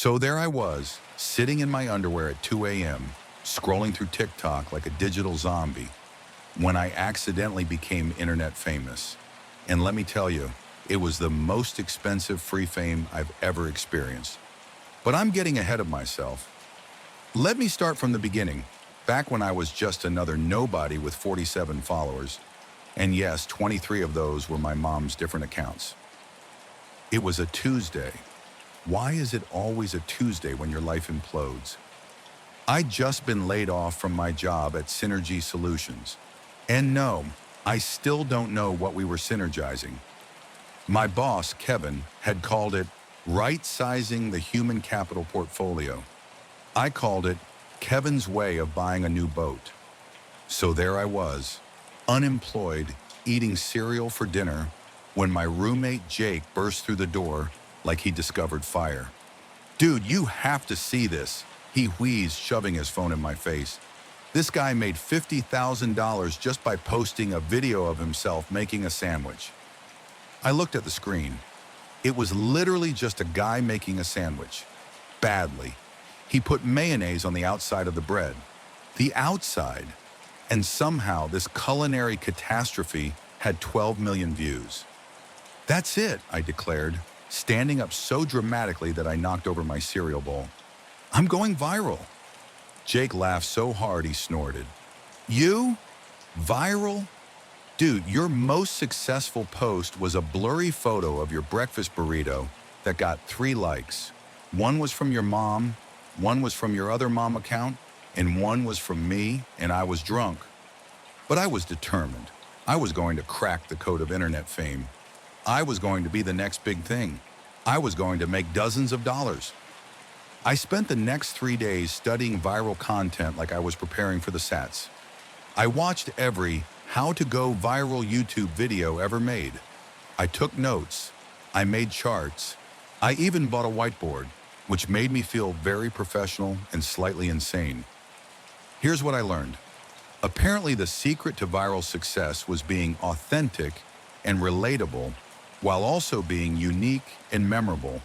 So there I was, sitting in my underwear at 2 a.m., scrolling through TikTok like a digital zombie, when I accidentally became internet famous. And let me tell you, it was the most expensive free fame I've ever experienced. But I'm getting ahead of myself. Let me start from the beginning, back when I was just another nobody with 47 followers. And yes, 23 of those were my mom's different accounts. It was a Tuesday. Why is it always a Tuesday when your life implodes? I'd just been laid off from my job at Synergy Solutions. And no, I still don't know what we were synergizing. My boss, Kevin, had called it right-sizing the human capital portfolio. I called it Kevin's way of buying a new boat. So there I was, unemployed, eating cereal for dinner, when my roommate Jake burst through the door like he discovered fire. "Dude, you have to see this," he wheezed, shoving his phone in my face. "This guy made $50,000 just by posting a video of himself making a sandwich." I looked at the screen. It was literally just a guy making a sandwich. Badly. He put mayonnaise on the outside of the bread. The outside. And somehow this culinary catastrophe had 12 million views. "That's it," I declared, standing up so dramatically that I knocked over my cereal bowl. "I'm going viral." Jake laughed so hard he snorted. "You? Viral? Dude, your most successful post was a blurry photo of your breakfast burrito that got 3 likes. One was from your mom, one was from your other mom account, and one was from me, and I was drunk." But I was determined. I was going to crack the code of internet fame. I was going to be the next big thing. I was going to make dozens of dollars. I spent the next 3 days studying viral content like I was preparing for the SATs. I watched every how to go viral YouTube video ever made. I took notes. I made charts. I even bought a whiteboard, which made me feel very professional and slightly insane. Here's what I learned. Apparently, the secret to viral success was being authentic and relatable, while also being unique and memorable,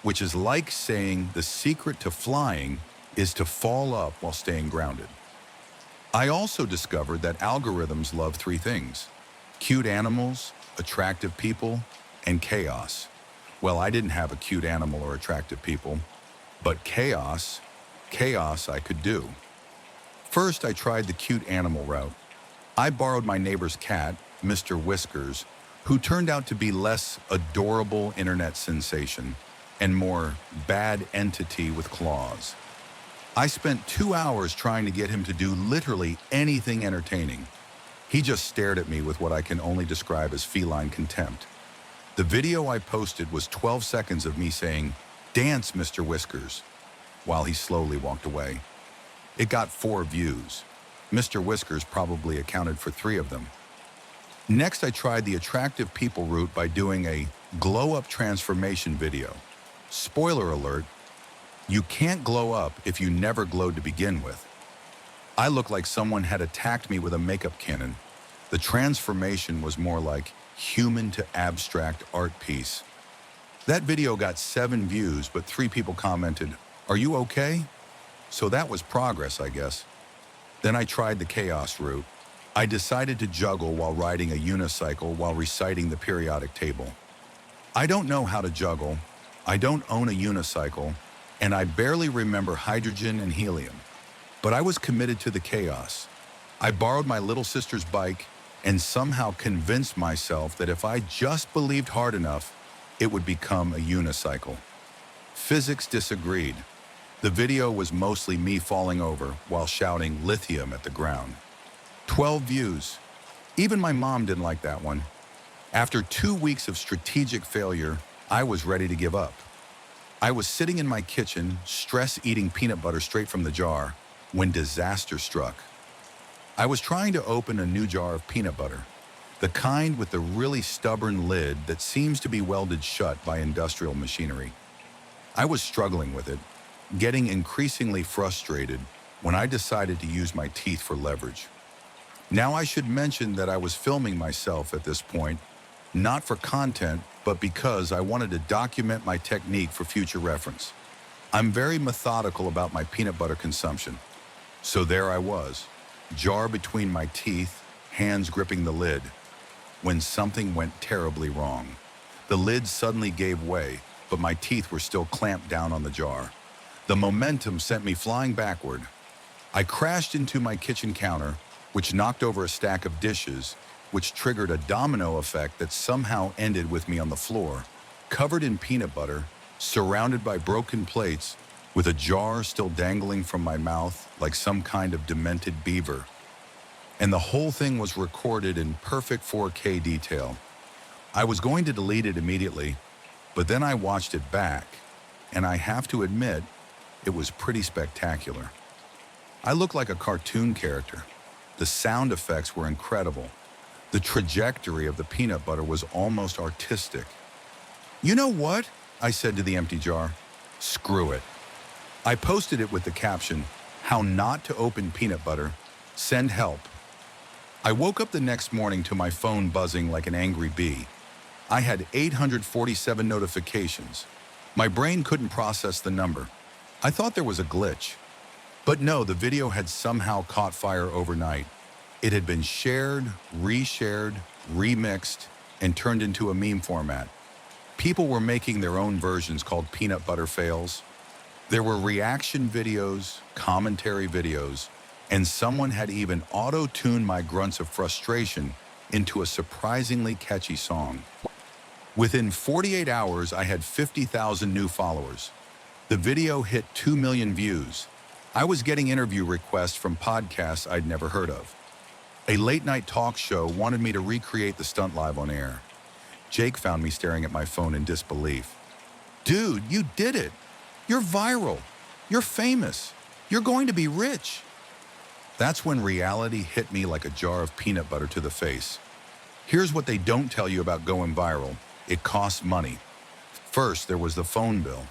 which is like saying the secret to flying is to fall up while staying grounded. I also discovered that algorithms love 3 things: cute animals, attractive people, and chaos. Well, I didn't have a cute animal or attractive people, but chaos I could do. First, I tried the cute animal route. I borrowed my neighbor's cat, Mr. Whiskers, who turned out to be less adorable internet sensation and more bad entity with claws. I spent 2 hours trying to get him to do literally anything entertaining. He just stared at me with what I can only describe as feline contempt. The video I posted was 12 seconds of me saying, "Dance, Mr. Whiskers," while he slowly walked away. It got 4 views. Mr. Whiskers probably accounted for 3 of them. Next, I tried the attractive people route by doing a glow-up transformation video. Spoiler alert, you can't glow up if you never glowed to begin with. I looked like someone had attacked me with a makeup cannon. The transformation was more like human to abstract art piece. That video got 7 views, but 3 people commented, "Are you okay?" So that was progress, I guess. Then I tried the chaos route. I decided to juggle while riding a unicycle while reciting the periodic table. I don't know how to juggle, I don't own a unicycle, and I barely remember hydrogen and helium. But I was committed to the chaos. I borrowed my little sister's bike and somehow convinced myself that if I just believed hard enough, it would become a unicycle. Physics disagreed. The video was mostly me falling over while shouting lithium at the ground. 12 views. Even my mom didn't like that one. After 2 weeks of strategic failure, I was ready to give up. I was sitting in my kitchen, eating peanut butter straight from the jar, when disaster struck. I was trying to open a new jar of peanut butter, the kind with the really stubborn lid that seems to be welded shut by industrial machinery. I was struggling with it, getting increasingly frustrated when I decided to use my teeth for leverage. Now I should mention that I was filming myself at this point, not for content, but because I wanted to document my technique for future reference. I'm very methodical about my peanut butter consumption. So there I was, jar between my teeth, hands gripping the lid, when something went terribly wrong. The lid suddenly gave way, but my teeth were still clamped down on the jar. The momentum sent me flying backward. I crashed into my kitchen counter, which knocked over a stack of dishes, which triggered a domino effect that somehow ended with me on the floor, covered in peanut butter, surrounded by broken plates, with a jar still dangling from my mouth like some kind of demented beaver. And the whole thing was recorded in perfect 4K detail. I was going to delete it immediately, but then I watched it back, and I have to admit, it was pretty spectacular. I looked like a cartoon character. The sound effects were incredible. The trajectory of the peanut butter was almost artistic. "You know what?" I said to the empty jar. "Screw it." I posted it with the caption, "How not to open peanut butter. Send help." I woke up the next morning to my phone buzzing like an angry bee. I had 847 notifications. My brain couldn't process the number. I thought there was a glitch. But no, the video had somehow caught fire overnight. It had been shared, reshared, remixed, and turned into a meme format. People were making their own versions called peanut butter fails. There were reaction videos, commentary videos, and someone had even auto-tuned my grunts of frustration into a surprisingly catchy song. Within 48 hours, I had 50,000 new followers. The video hit 2 million views. I was getting interview requests from podcasts I'd never heard of. A late-night talk show wanted me to recreate the stunt live on air. Jake found me staring at my phone in disbelief. "Dude, you did it! You're viral! You're famous! You're going to be rich!" That's when reality hit me like a jar of peanut butter to the face. Here's what they don't tell you about going viral. It costs money. First, there was the phone bill.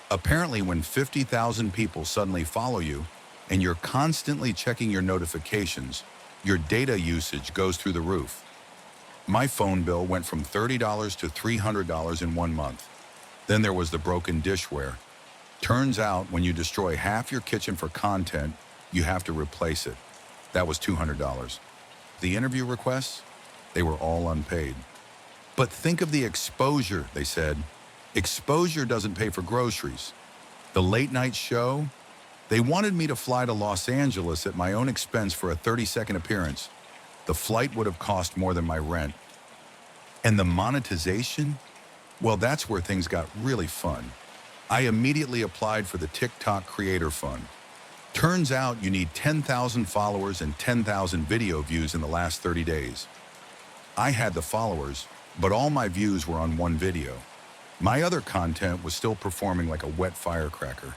Apparently, when 50,000 people suddenly follow you and you're constantly checking your notifications, your data usage goes through the roof. My phone bill went from $30 to $300 in 1 month. Then there was the broken dishware. Turns out when you destroy half your kitchen for content, you have to replace it. That was $200. The interview requests, they were all unpaid. But think of the exposure, they said. Exposure doesn't pay for groceries. The late night show, they wanted me to fly to Los Angeles at my own expense for a 30-second appearance. The flight would have cost more than my rent. And the monetization? Well, that's where things got really fun. I immediately applied for the TikTok Creator Fund. Turns out you need 10,000 followers and 10,000 video views in the last 30 days. I had the followers, but all my views were on one video. My other content was still performing like a wet firecracker.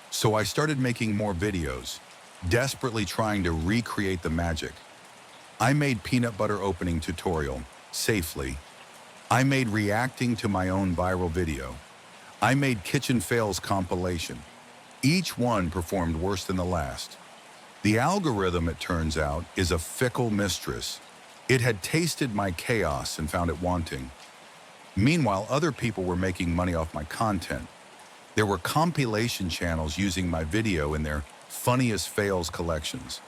So I started making more videos, desperately trying to recreate the magic. I made peanut butter opening tutorial, safely. I made reacting to my own viral video. I made kitchen fails compilation. Each one performed worse than the last. The algorithm, it turns out, is a fickle mistress. It had tasted my chaos and found it wanting. Meanwhile, other people were making money off my content. There were compilation channels using my video in their funniest fails collections.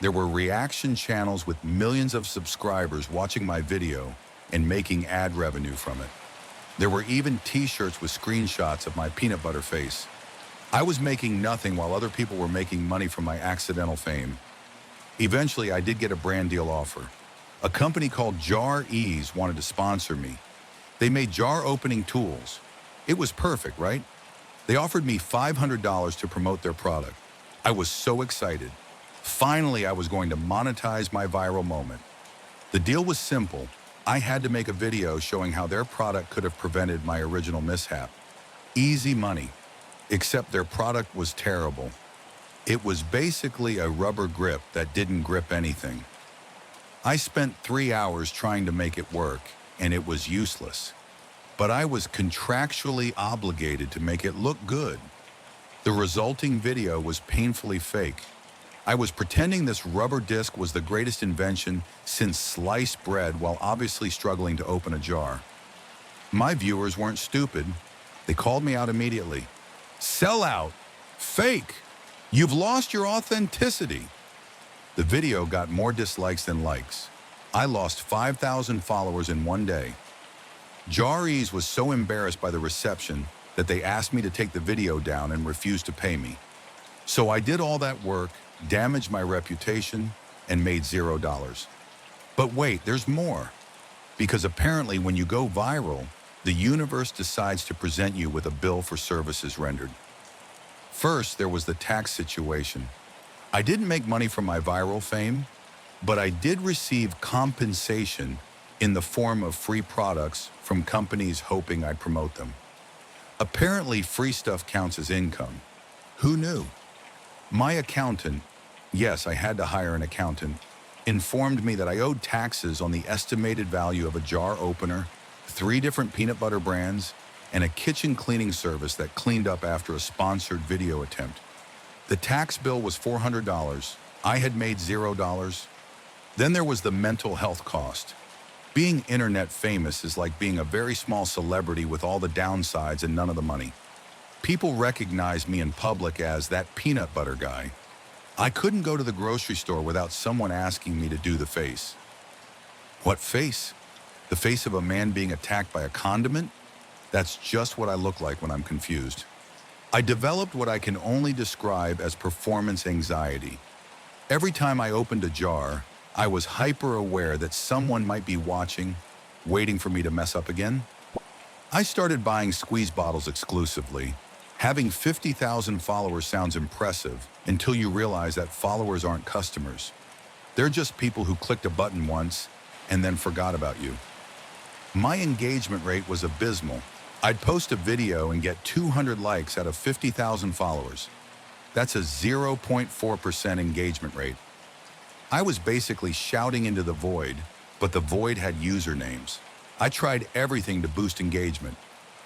There were reaction channels with millions of subscribers watching my video and making ad revenue from it. There were even t-shirts with screenshots of my peanut butter face. I was making nothing while other people were making money from my accidental fame. Eventually, I did get a brand deal offer. A company called Jar Ease wanted to sponsor me. They made jar opening tools. It was perfect, right? They offered me $500 to promote their product. I was so excited. Finally, I was going to monetize my viral moment. The deal was simple. I had to make a video showing how their product could have prevented my original mishap. Easy money. Except their product was terrible. It was basically a rubber grip that didn't grip anything. I spent 3 hours trying to make it work, and it was useless. But I was contractually obligated to make it look good. The resulting video was painfully fake. I was pretending this rubber disc was the greatest invention since sliced bread while obviously struggling to open a jar. My viewers weren't stupid. They called me out immediately. Sell out. Fake. You've lost your authenticity. The video got more dislikes than likes. I lost 5,000 followers in one day. Jar-Ease was so embarrassed by the reception that they asked me to take the video down and refused to pay me. So I did all that work, damaged my reputation, and made $0. But wait, there's more. Because apparently when you go viral, the universe decides to present you with a bill for services rendered. First, there was the tax situation. I didn't make money from my viral fame, but I did receive compensation in the form of free products from companies hoping I'd promote them. Apparently, free stuff counts as income. Who knew? My accountant, yes, I had to hire an accountant, informed me that I owed taxes on the estimated value of a jar opener, 3 different peanut butter brands, and a kitchen cleaning service that cleaned up after a sponsored video attempt. The tax bill was $400. I had made $0. Then there was the mental health cost. Being internet famous is like being a very small celebrity with all the downsides and none of the money. People recognize me in public as that peanut butter guy. I couldn't go to the grocery store without someone asking me to do the face. What face? The face of a man being attacked by a condiment? That's just what I look like when I'm confused. I developed what I can only describe as performance anxiety. Every time I opened a jar, I was hyper aware that someone might be watching, waiting for me to mess up again. I started buying squeeze bottles exclusively. Having 50,000 followers sounds impressive until you realize that followers aren't customers. They're just people who clicked a button once and then forgot about you. My engagement rate was abysmal. I'd post a video and get 200 likes out of 50,000 followers. That's a 0.4% engagement rate. I was basically shouting into the void, but the void had usernames. I tried everything to boost engagement.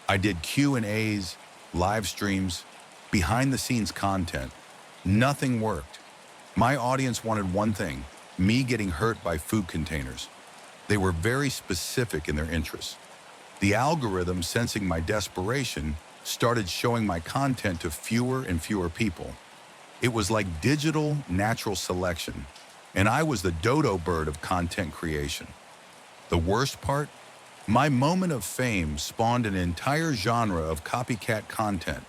I did Q&As, live streams, behind-the-scenes content. Nothing worked. My audience wanted one thing, me getting hurt by food containers. They were very specific in their interests. The algorithm, sensing my desperation, started showing my content to fewer and fewer people. It was like digital natural selection, and I was the dodo bird of content creation. The worst part? My moment of fame spawned an entire genre of copycat content.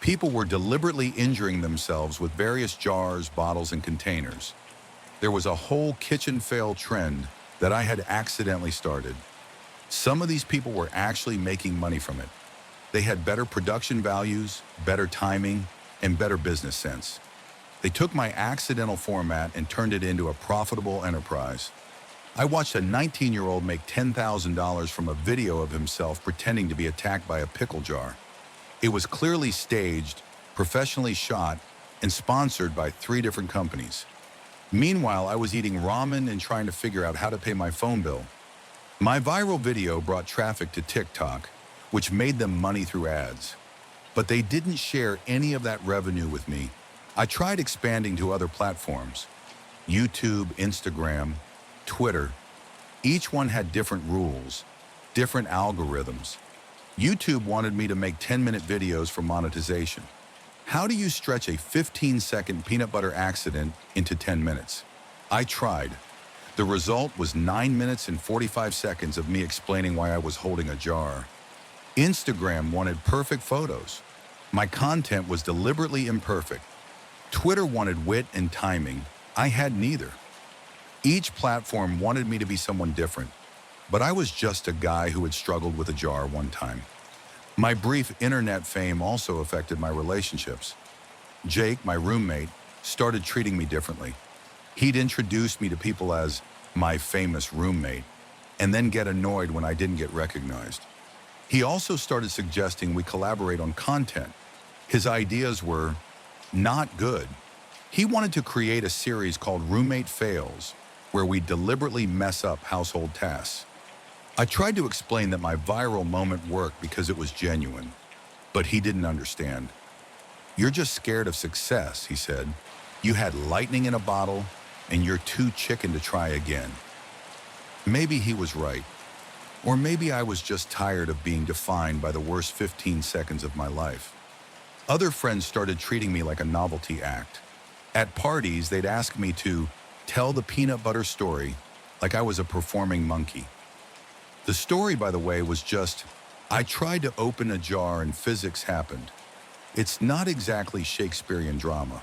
People were deliberately injuring themselves with various jars, bottles, and containers. There was a whole kitchen fail trend that I had accidentally started. Some of these people were actually making money from it. They had better production values, better timing, and better business sense. They took my accidental format and turned it into a profitable enterprise. I watched a 19-year-old make $10,000 from a video of himself pretending to be attacked by a pickle jar. It was clearly staged, professionally shot, and sponsored by 3 different companies. Meanwhile, I was eating ramen and trying to figure out how to pay my phone bill. My viral video brought traffic to TikTok, which made them money through ads. But they didn't share any of that revenue with me. I tried expanding to other platforms: YouTube, Instagram, Twitter. Each one had different rules, different algorithms. YouTube wanted me to make 10-minute videos for monetization. How do you stretch a 15-second peanut butter accident into 10 minutes? I tried. The result was 9 minutes and 45 seconds of me explaining why I was holding a jar. Instagram wanted perfect photos. My content was deliberately imperfect. Twitter wanted wit and timing. I had neither. Each platform wanted me to be someone different, but I was just a guy who had struggled with a jar one time. My brief internet fame also affected my relationships. Jake, my roommate, started treating me differently. He'd introduce me to people as my famous roommate, and then get annoyed when I didn't get recognized. He also started suggesting we collaborate on content. His ideas were not good. He wanted to create a series called Roommate Fails, where we deliberately mess up household tasks. I tried to explain that my viral moment worked because it was genuine, but he didn't understand. "You're just scared of success," he said. "You had lightning in a bottle, and you're too chicken to try again." Maybe he was right. Or maybe I was just tired of being defined by the worst 15 seconds of my life. Other friends started treating me like a novelty act. At parties, they'd ask me to tell the peanut butter story like I was a performing monkey. The story, by the way, was just I tried to open a jar and physics happened. It's not exactly Shakespearean drama.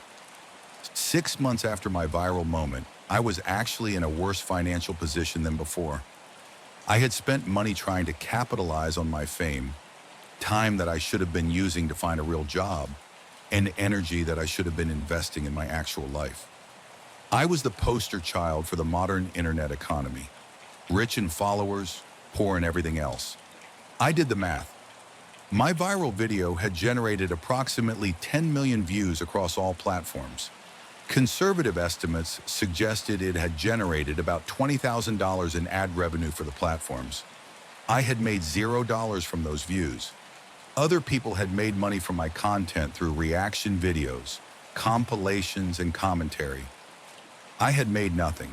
6 months after my viral moment, I was actually in a worse financial position than before. I had spent money trying to capitalize on my fame, time that I should have been using to find a real job, and energy that I should have been investing in my actual life. I was the poster child for the modern internet economy, rich in followers, poor in everything else. I did the math. My viral video had generated approximately 10 million views across all platforms. Conservative estimates suggested it had generated about $20,000 in ad revenue for the platforms. I had made $0 from those views. Other people had made money from my content through reaction videos, compilations, and commentary. I had made nothing.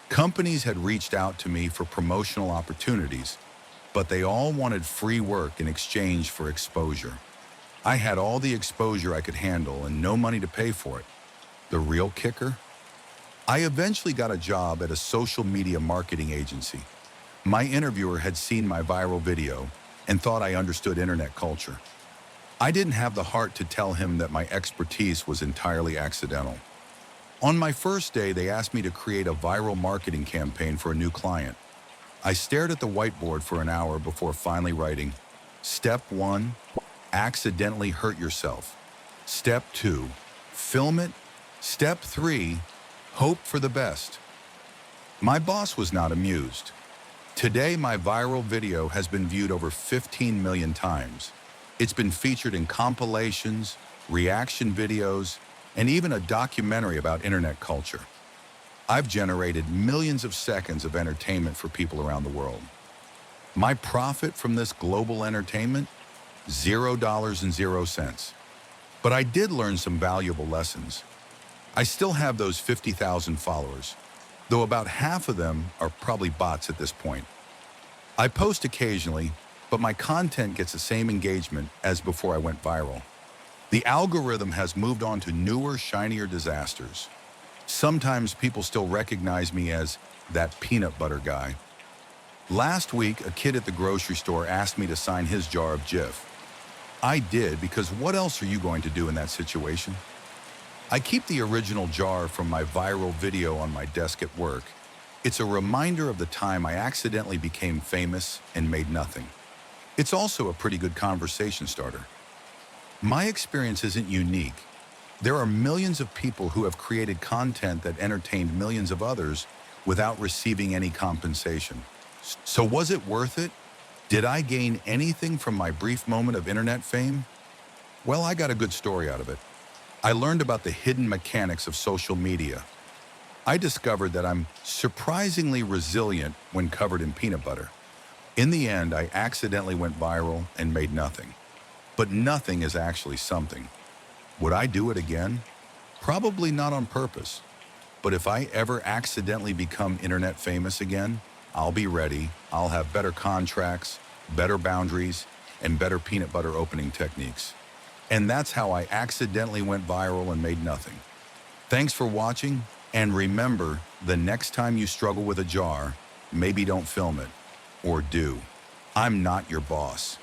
Companies had reached out to me for promotional opportunities, but they all wanted free work in exchange for exposure. I had all the exposure I could handle and no money to pay for it. The real kicker? I eventually got a job at a social media marketing agency. My interviewer had seen my viral video and thought I understood internet culture. I didn't have the heart to tell him that my expertise was entirely accidental. On my first day, they asked me to create a viral marketing campaign for a new client. I stared at the whiteboard for an hour before finally writing, Step 1, accidentally hurt yourself. Step 2, film it. Step 3, hope for the best. My boss was not amused. Today, my viral video has been viewed over 15 million times. It's been featured in compilations, reaction videos, and even a documentary about internet culture. I've generated millions of seconds of entertainment for people around the world. My profit from this global entertainment? $0. But I did learn some valuable lessons. I still have those 50,000 followers, though about half of them are probably bots at this point. I post occasionally, but my content gets the same engagement as before I went viral. The algorithm has moved on to newer, shinier disasters. Sometimes people still recognize me as that peanut butter guy. Last week, a kid at the grocery store asked me to sign his jar of Jif. I did because what else are you going to do in that situation? I keep the original jar from my viral video on my desk at work. It's a reminder of the time I accidentally became famous and made nothing. It's also a pretty good conversation starter. My experience isn't unique. There are millions of people who have created content that entertained millions of others without receiving any compensation. So was it worth it? Did I gain anything from my brief moment of internet fame? Well, I got a good story out of it. I learned about the hidden mechanics of social media. I discovered that I'm surprisingly resilient when covered in peanut butter. In the end, I accidentally went viral and made nothing. But nothing is actually something. Would I do it again? Probably not on purpose. But if I ever accidentally become internet famous again, I'll be ready. I'll have better contracts, better boundaries, and better peanut butter opening techniques. And that's how I accidentally went viral and made nothing. Thanks for watching, and remember, the next time you struggle with a jar, maybe don't film it. Or do. I'm not your boss.